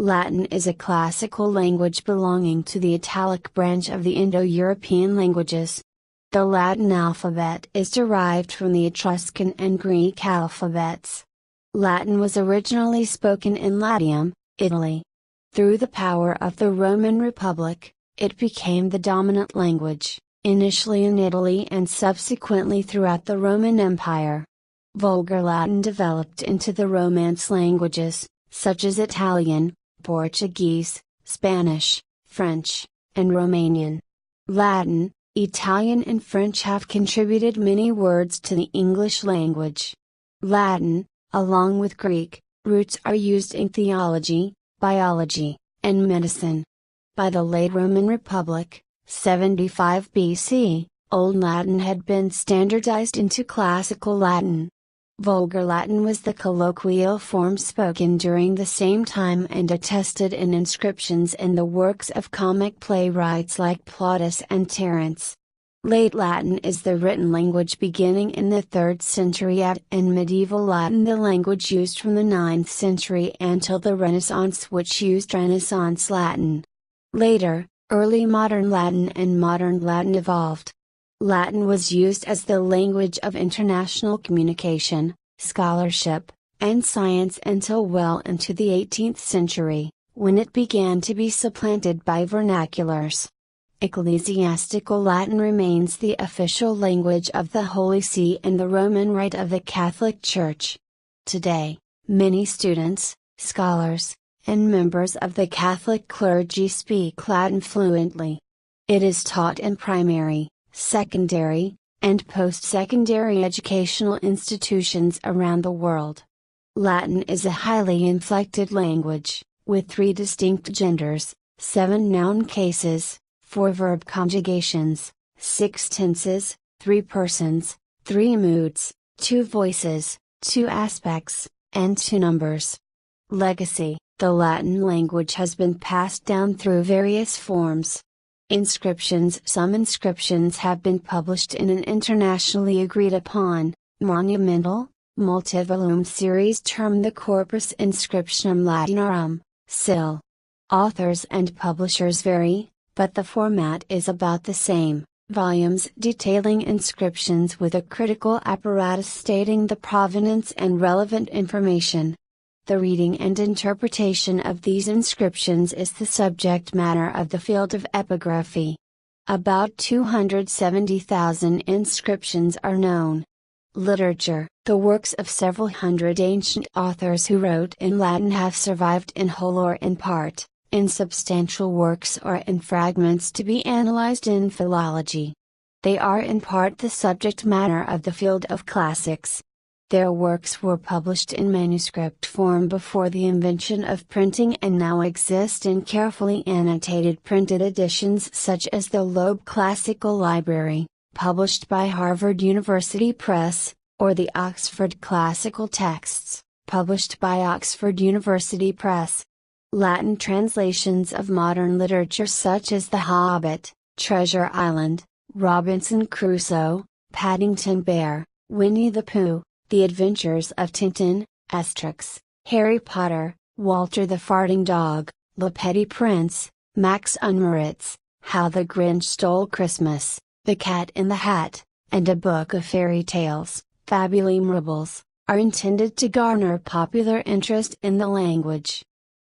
Latin is a classical language belonging to the Italic branch of the Indo-European languages. The Latin alphabet is derived from the Etruscan and Greek alphabets. Latin was originally spoken in Latium, Italy. Through the power of the Roman Republic, it became the dominant language, initially in Italy and subsequently throughout the Roman Empire. Vulgar Latin developed into the Romance languages, such as Italian, Portuguese, Spanish, French, and Romanian. Latin, Italian and French have contributed many words to the English language. Latin, along with Greek, roots are used in theology, biology, and medicine. By the late Roman Republic, 75 BC, Old Latin had been standardized into Classical Latin. Vulgar Latin was the colloquial form spoken during the same time and attested in inscriptions in the works of comic playwrights like Plautus and Terence. Late Latin is the written language beginning in the 3rd century AD, and Medieval Latin the language used from the 9th century until the Renaissance, which used Renaissance Latin. Later, Early Modern Latin and Modern Latin evolved. Latin was used as the language of international communication, scholarship, and science until well into the 18th century, when it began to be supplanted by vernaculars. Ecclesiastical Latin remains the official language of the Holy See and the Roman Rite of the Catholic Church. Today, many students, scholars, and members of the Catholic clergy speak Latin fluently. It is taught in primary, secondary, and post-secondary educational institutions around the world. Latin is a highly inflected language, with 3 distinct genders, 7 noun cases, 4 verb conjugations, 6 tenses, 3 persons, 3 moods, 2 voices, 2 aspects, and 2 numbers. Legacy: the Latin language has been passed down through various forms. Inscriptions: some inscriptions have been published in an internationally agreed upon, monumental, multivolume series termed the Corpus Inscriptionum Latinarum, SIL. Authors and publishers vary, but the format is about the same, volumes detailing inscriptions with a critical apparatus stating the provenance and relevant information. The reading and interpretation of these inscriptions is the subject matter of the field of epigraphy. About 270,000 inscriptions are known. Literature: the works of several hundred ancient authors who wrote in Latin have survived in whole or in part, in substantial works or in fragments to be analyzed in philology. They are in part the subject matter of the field of classics. Their works were published in manuscript form before the invention of printing and now exist in carefully annotated printed editions such as the Loeb Classical Library, published by Harvard University Press, or the Oxford Classical Texts, published by Oxford University Press. Latin translations of modern literature such as The Hobbit, Treasure Island, Robinson Crusoe, Paddington Bear, Winnie the Pooh, The Adventures of Tintin, Asterix, Harry Potter, Walter the Farting Dog, Le Petit Prince, Max Unmeritz, How the Grinch Stole Christmas, The Cat in the Hat, and A Book of Fairy Tales, Fabulae Marbles, are intended to garner popular interest in the language.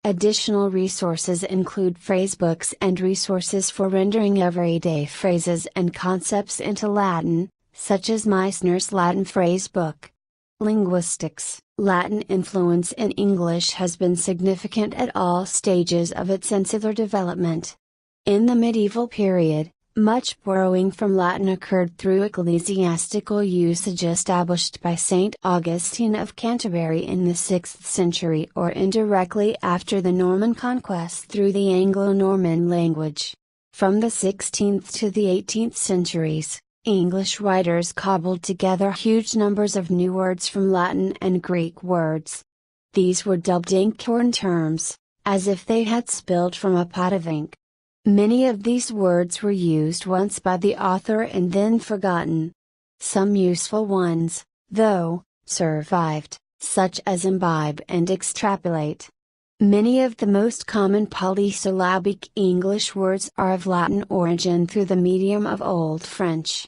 Additional resources include phrasebooks and resources for rendering everyday phrases and concepts into Latin, such as Meissner's Latin Phrasebook. Linguistics: Latin influence in English has been significant at all stages of its insular development. In the medieval period, much borrowing from Latin occurred through ecclesiastical usage established by St. Augustine of Canterbury in the 6th century or indirectly after the Norman conquest through the Anglo-Norman language. From the 16th to the 18th centuries, English writers cobbled together huge numbers of new words from Latin and Greek words. These were dubbed inkhorn terms, as if they had spilled from a pot of ink. Many of these words were used once by the author and then forgotten. Some useful ones, though, survived, such as imbibe and extrapolate. Many of the most common polysyllabic English words are of Latin origin through the medium of Old French.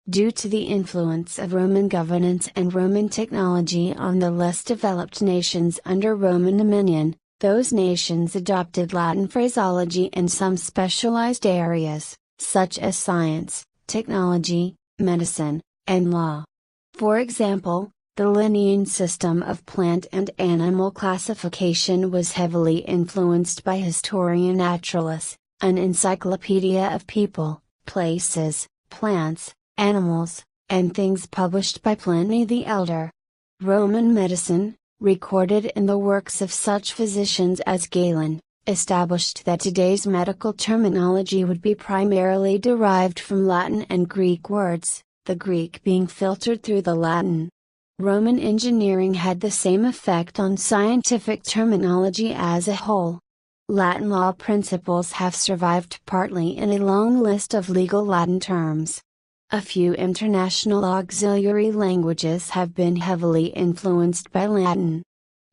Due to the influence of Roman governance and Roman technology on the less developed nations under Roman dominion, those nations adopted Latin phraseology in some specialized areas, such as science, technology, medicine, and law. For example, the Linnean system of plant and animal classification was heavily influenced by Historia Naturalis, an encyclopedia of people, places, plants, animals, and things published by Pliny the Elder. Roman medicine, recorded in the works of such physicians as Galen, established that today's medical terminology would be primarily derived from Latin and Greek words, the Greek being filtered through the Latin. Roman engineering had the same effect on scientific terminology as a whole. Latin law principles have survived partly in a long list of legal Latin terms. A few international auxiliary languages have been heavily influenced by Latin.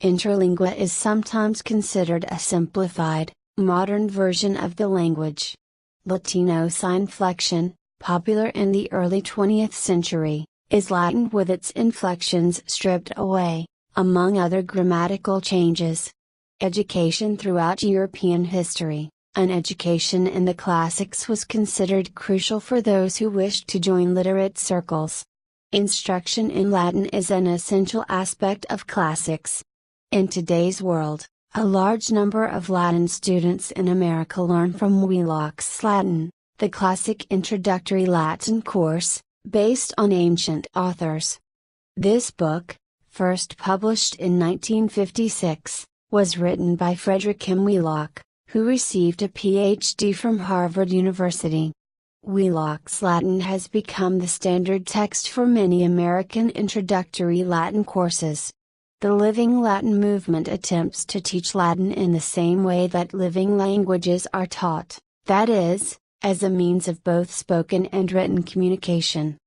Interlingua is sometimes considered a simplified, modern version of the language. Latino sinflexion, popular in the early 20th century, is Latin with its inflections stripped away, among other grammatical changes. Education throughout European history. An education in the classics was considered crucial for those who wished to join literate circles. Instruction in Latin is an essential aspect of classics. In today's world, a large number of Latin students in America learn from Wheelock's Latin, the classic introductory Latin course, based on ancient authors. This book, first published in 1956, was written by Frederick M. Wheelock, who received a Ph.D. from Harvard University. Wheelock's Latin has become the standard text for many American introductory Latin courses. The Living Latin movement attempts to teach Latin in the same way that living languages are taught, that is, as a means of both spoken and written communication.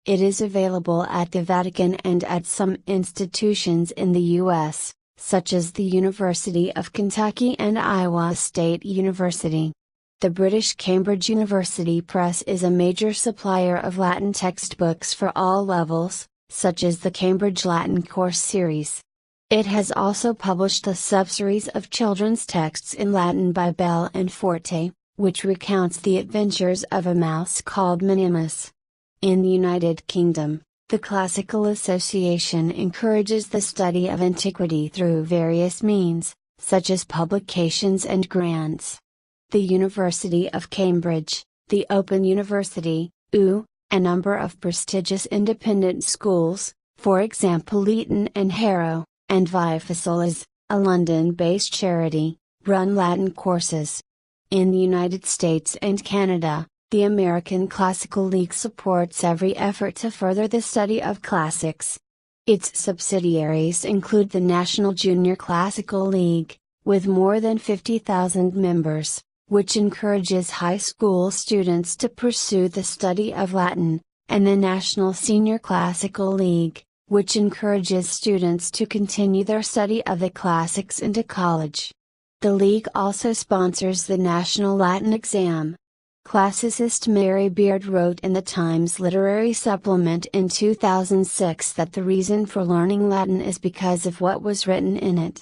It is available at the Vatican and at some institutions in the U.S., such as the University of Kentucky and Iowa State University. The British Cambridge University Press is a major supplier of Latin textbooks for all levels, such as the Cambridge Latin Course Series. It has also published a subseries of children's texts in Latin by Bell and Forte, which recounts the adventures of a mouse called Minimus. In the United Kingdom, the Classical Association encourages the study of antiquity through various means, such as publications and grants. The University of Cambridge, the Open University, a number of prestigious independent schools, for example Eton and Harrow, and Via Facilis, a London-based charity, run Latin courses. In the United States and Canada, the American Classical League supports every effort to further the study of classics. Its subsidiaries include the National Junior Classical League, with more than 50,000 members, which encourages high school students to pursue the study of Latin, and the National Senior Classical League, which encourages students to continue their study of the classics into college. The league also sponsors the National Latin Exam. Classicist Mary Beard wrote in the Times Literary Supplement in 2006 that the reason for learning Latin is because of what was written in it.